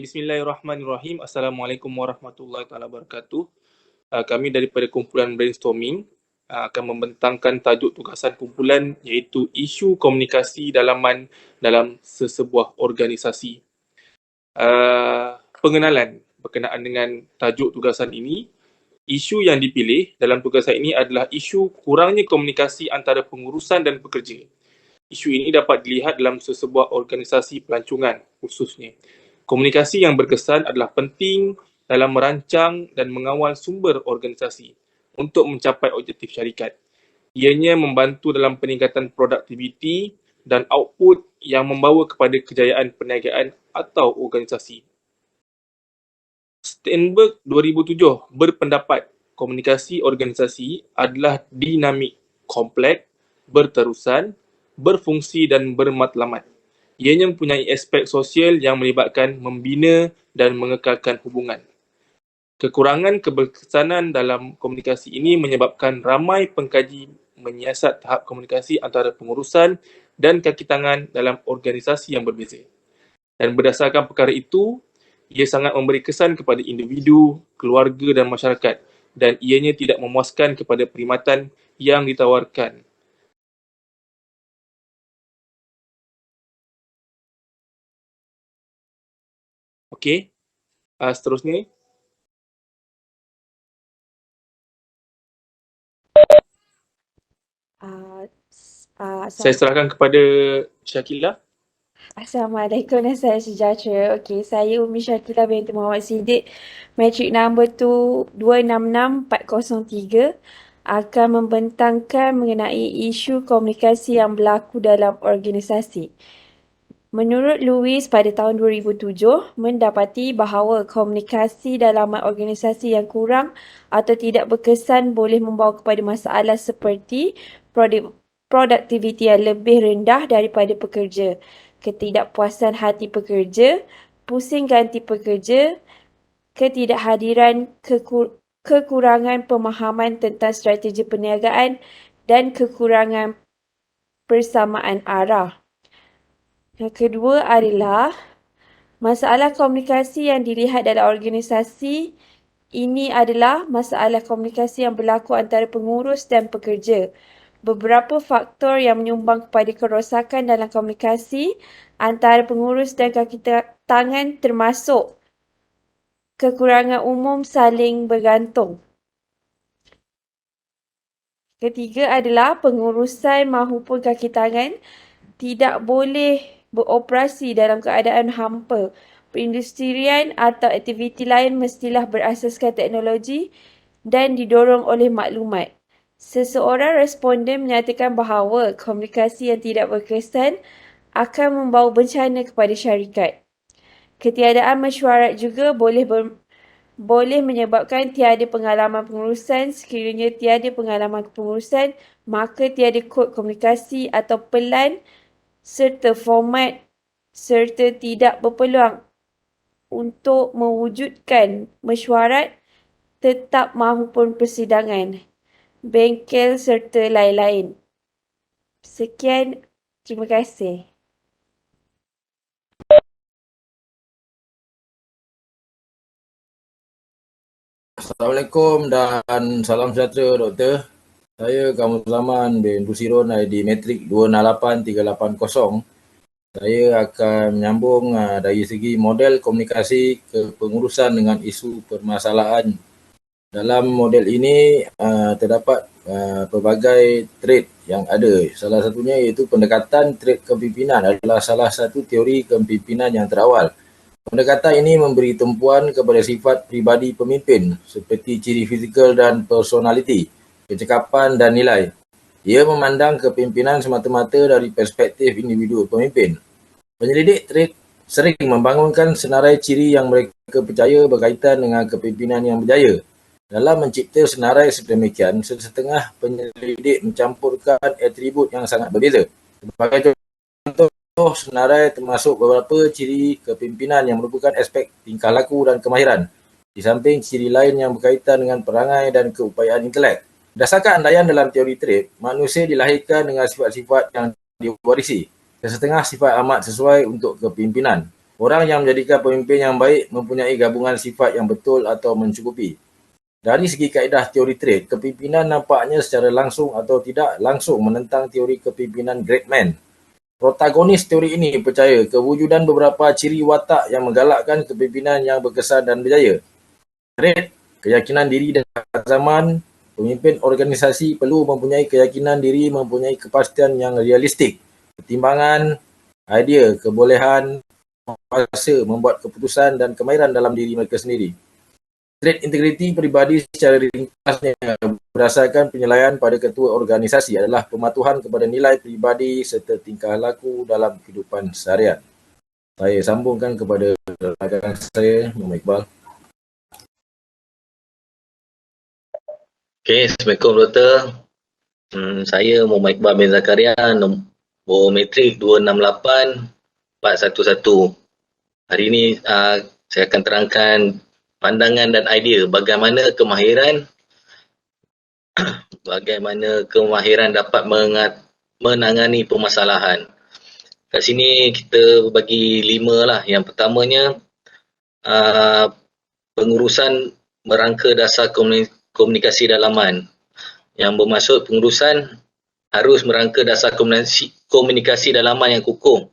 Bismillahirrahmanirrahim. Assalamualaikum warahmatullahi wabarakatuh. Kami daripada kumpulan brainstorming akan membentangkan tajuk tugasan kumpulan iaitu isu komunikasi dalaman dalam sesebuah organisasi. Pengenalan berkenaan dengan tajuk tugasan ini. Isu yang dipilih dalam tugasan ini adalah isu kurangnya komunikasi antara pengurusan dan pekerja. Isu ini dapat dilihat dalam sesebuah organisasi pelancongan khususnya. Komunikasi yang berkesan adalah penting dalam merancang dan mengawal sumber organisasi untuk mencapai objektif syarikat. Ianya membantu dalam peningkatan produktiviti dan output yang membawa kepada kejayaan perniagaan atau organisasi. Steinberg 2007 berpendapat komunikasi organisasi adalah dinamik, kompleks, berterusan, berfungsi dan bermatlamat. Ianya mempunyai aspek sosial yang melibatkan membina dan mengekalkan hubungan. Kekurangan keberkesanan dalam komunikasi ini menyebabkan ramai pengkaji menyiasat tahap komunikasi antara pengurusan dan kaki tangan dalam organisasi yang berbeza. Dan berdasarkan perkara itu, ia sangat memberi kesan kepada individu, keluarga dan masyarakat dan ianya tidak memuaskan kepada perkhidmatan yang ditawarkan. Okey, seterusnya. Saya serahkan kepada Syakila. Assalamualaikum dan salam sejahtera. Okey, saya Umi Syakila binti Muhammad Siddiq. Matric number tu 266403 akan membentangkan mengenai isu komunikasi yang berlaku dalam organisasi. Menurut Lewis pada tahun 2007, mendapati bahawa komunikasi dalam organisasi yang kurang atau tidak berkesan boleh membawa kepada masalah seperti produktiviti yang lebih rendah daripada pekerja, ketidakpuasan hati pekerja, pusing ganti pekerja, ketidakhadiran kekurangan pemahaman tentang strategi perniagaan dan kekurangan persamaan arah. Yang kedua adalah masalah komunikasi yang dilihat dalam organisasi ini adalah masalah komunikasi yang berlaku antara pengurus dan pekerja. Beberapa faktor yang menyumbang kepada kerosakan dalam komunikasi antara pengurus dan kaki tangan termasuk kekurangan umum saling bergantung. Ketiga adalah pengurusan maupun kaki tangan tidak boleh beroperasi dalam keadaan hampa. Perindustrian atau aktiviti lain mestilah berasaskan teknologi dan didorong oleh maklumat. Seseorang responden menyatakan bahawa komunikasi yang tidak berkesan akan membawa bencana kepada syarikat. Ketiadaan mesyuarat juga boleh menyebabkan tiada pengalaman pengurusan. Sekiranya tiada pengalaman pengurusan, maka tiada kod komunikasi atau pelan serta format serta tidak berpeluang untuk mewujudkan mesyuarat tetap maupun persidangan, bengkel serta lain-lain. Sekian, terima kasih. Assalamualaikum dan salam sejahtera Doktor. Saya Kamal Zaman bin Busirun ID Matrik 268380. Saya akan menyambung dari segi model komunikasi kepengurusan dengan isu permasalahan. Dalam model ini terdapat pelbagai trait yang ada. Salah satunya iaitu pendekatan trait kepimpinan adalah salah satu teori kepimpinan yang terawal. Pendekatan ini memberi tumpuan kepada sifat pribadi pemimpin seperti ciri fizikal dan personaliti, kecekapan dan nilai. Ia memandang kepimpinan semata-mata dari perspektif individu pemimpin. Penyelidik trait sering membangunkan senarai ciri yang mereka percaya berkaitan dengan kepimpinan yang berjaya. Dalam mencipta senarai sedemikian, setengah penyelidik mencampurkan atribut yang sangat berbeza. Sebagai contoh, senarai termasuk beberapa ciri kepimpinan yang merupakan aspek tingkah laku dan kemahiran, di samping ciri lain yang berkaitan dengan perangai dan keupayaan intelek. Berdasarkan andaian dalam teori trait, manusia dilahirkan dengan sifat-sifat yang diwarisi. Setengah sifat amat sesuai untuk kepimpinan. Orang yang menjadikan pemimpin yang baik mempunyai gabungan sifat yang betul atau mencukupi. Dari segi kaedah teori trade, kepimpinan nampaknya secara langsung atau tidak langsung menentang teori kepimpinan great man. Protagonis teori ini percaya kewujudan beberapa ciri watak yang menggalakkan kepimpinan yang berkesan dan berjaya. Trade, keyakinan diri dan zaman, pemimpin organisasi perlu mempunyai keyakinan diri, mempunyai kepastian yang realistik, pertimbangan, idea, kebolehan, kuasa membuat keputusan dan kemahiran dalam diri mereka sendiri. Trait integriti peribadi secara ringkasnya berdasarkan penilaian pada ketua organisasi adalah pematuhan kepada nilai peribadi serta tingkah laku dalam kehidupan seharian. Saya sambungkan kepada rakan saya, Muhammad Iqbal. Okay, Assalamualaikum Doktor. Saya Muhammad Iqbal bin Zakaria, nombor metrik 268411. Hari ini saya akan terangkan pandangan dan idea bagaimana kemahiran dapat menangani permasalahan. Kat sini kita bagi 5 lah. Yang pertamanya pengurusan merangka dasar komunikasi dalaman. Yang bermaksud pengurusan harus merangka dasar komunikasi dalaman yang kukuh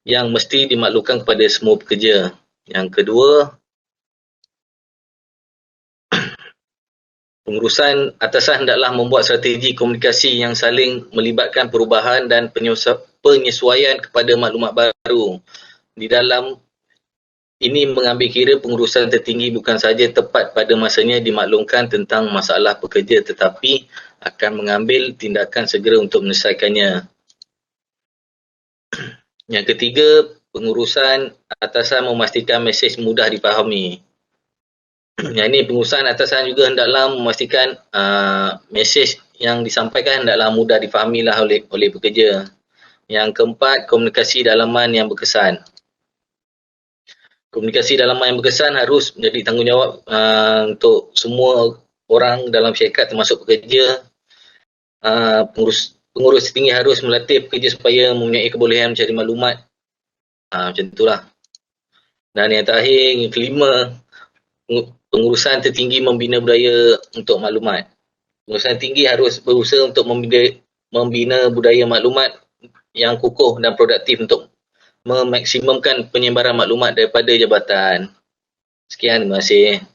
yang mesti dimaklumkan kepada semua pekerja. Yang kedua, pengurusan atasan hendaklah membuat strategi komunikasi yang saling melibatkan perubahan dan penyesuaian kepada maklumat baru. Di dalam ini mengambil kira pengurusan tertinggi bukan sahaja tepat pada masanya dimaklumkan tentang masalah pekerja tetapi akan mengambil tindakan segera untuk menyelesaikannya. Yang ketiga, pengurusan atasan memastikan mesej mudah dipahami. Yang ini pengurusan atasan juga hendaklah memastikan mesej yang disampaikan hendaklah mudah difahami oleh pekerja. Yang keempat, komunikasi dalaman yang berkesan. Komunikasi dalaman yang berkesan harus menjadi tanggungjawab untuk semua orang dalam syarikat termasuk pekerja. Pengurus tinggi harus melatih pekerja supaya mempunyai kebolehan mencari maklumat. Macam itulah. Dan yang terakhir, yang kelima, pengurusan tertinggi membina budaya untuk maklumat. Pengurusan tinggi harus berusaha untuk membina budaya maklumat yang kukuh dan produktif untuk memaksimumkan penyebaran maklumat daripada jabatan. Sekian, terima kasih.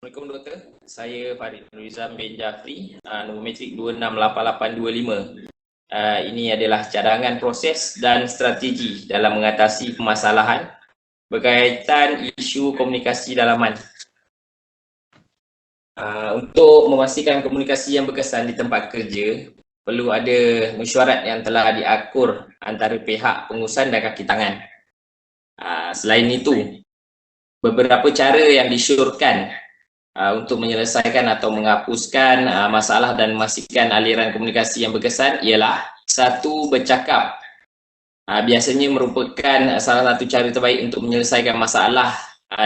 Assalamualaikum Doktor. Saya Farid Nurizam bin Jafri, nombor metrik 268825. Ini adalah cadangan proses dan strategi dalam mengatasi permasalahan berkaitan isu komunikasi dalaman. Untuk memastikan komunikasi yang berkesan di tempat kerja, perlu ada mesyuarat yang telah diakur antara pihak pengurusan dan kaki tangan. Selain itu, beberapa cara yang disyorkan untuk menyelesaikan atau menghapuskan masalah dan memastikan aliran komunikasi yang berkesan ialah 1. Bercakap. Biasanya merupakan salah satu cara terbaik untuk menyelesaikan masalah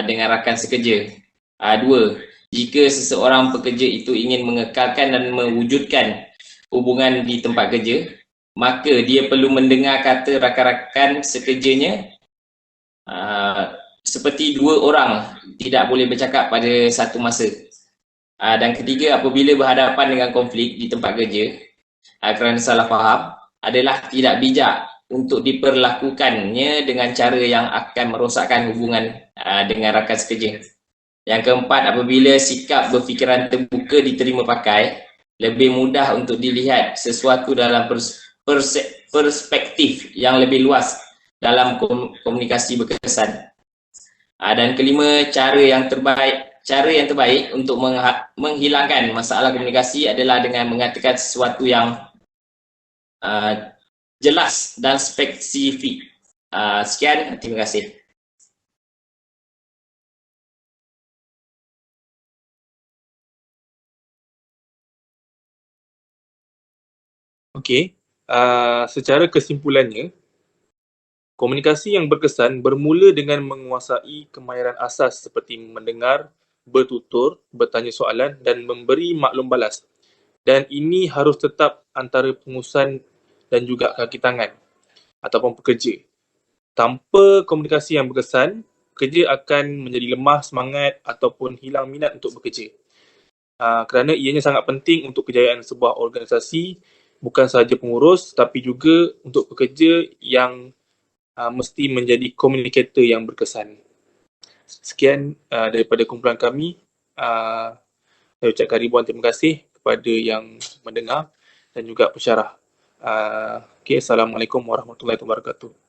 dengan rakan sekerja. 2. Jika seseorang pekerja itu ingin mengekalkan dan mewujudkan hubungan di tempat kerja, maka dia perlu mendengar kata rakan-rakan sekerjanya seperti 2 orang tidak boleh bercakap pada satu masa. Dan ketiga, apabila berhadapan dengan konflik di tempat kerja kerana salah faham, adalah tidak bijak untuk diperlakukannya dengan cara yang akan merosakkan hubungan dengan rakan sekerja. Yang keempat, apabila sikap berfikiran terbuka diterima pakai, lebih mudah untuk dilihat sesuatu dalam perspektif yang lebih luas dalam komunikasi berkesan. Dan kelima, cara yang terbaik untuk menghilangkan masalah komunikasi adalah dengan mengatakan sesuatu yang jelas dan spesifik. Sekian, terima kasih. Okey, secara kesimpulannya, komunikasi yang berkesan bermula dengan menguasai kemahiran asas seperti mendengar, bertutur, bertanya soalan dan memberi maklum balas. Dan ini harus tetap antara pengurusan dan juga kaki tangan. ataupun pekerja. Tanpa komunikasi yang berkesan, pekerja akan menjadi lemah semangat ataupun hilang minat untuk bekerja. Kerana ianya sangat penting untuk kejayaan sebuah organisasi, bukan sahaja pengurus tapi juga untuk pekerja yang mesti menjadi komunikator yang berkesan. Sekian daripada kumpulan kami. Saya ucapkan ribuan terima kasih kepada yang mendengar dan juga pensyarah. Assalamualaikum warahmatullahi wabarakatuh.